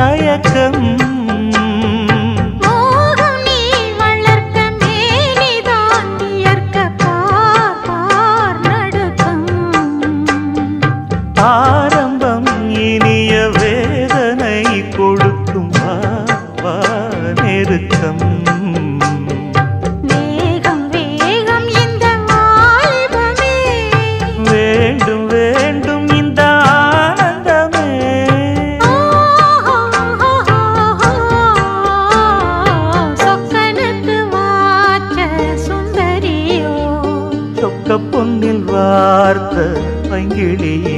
தயக்கம் ஆரம்பம் இனிய வேதனை கொடுக்கும் நெருக்கம் வேகம் வேகம் இந்த வாலிபமே வேண்டும் வேண்டும் இந்த ஆனந்தமே சொக்கனுக்கு வாச்ச சுந்தரியோ சொக்க பொன்னில் வார்த்த பங்கிழியே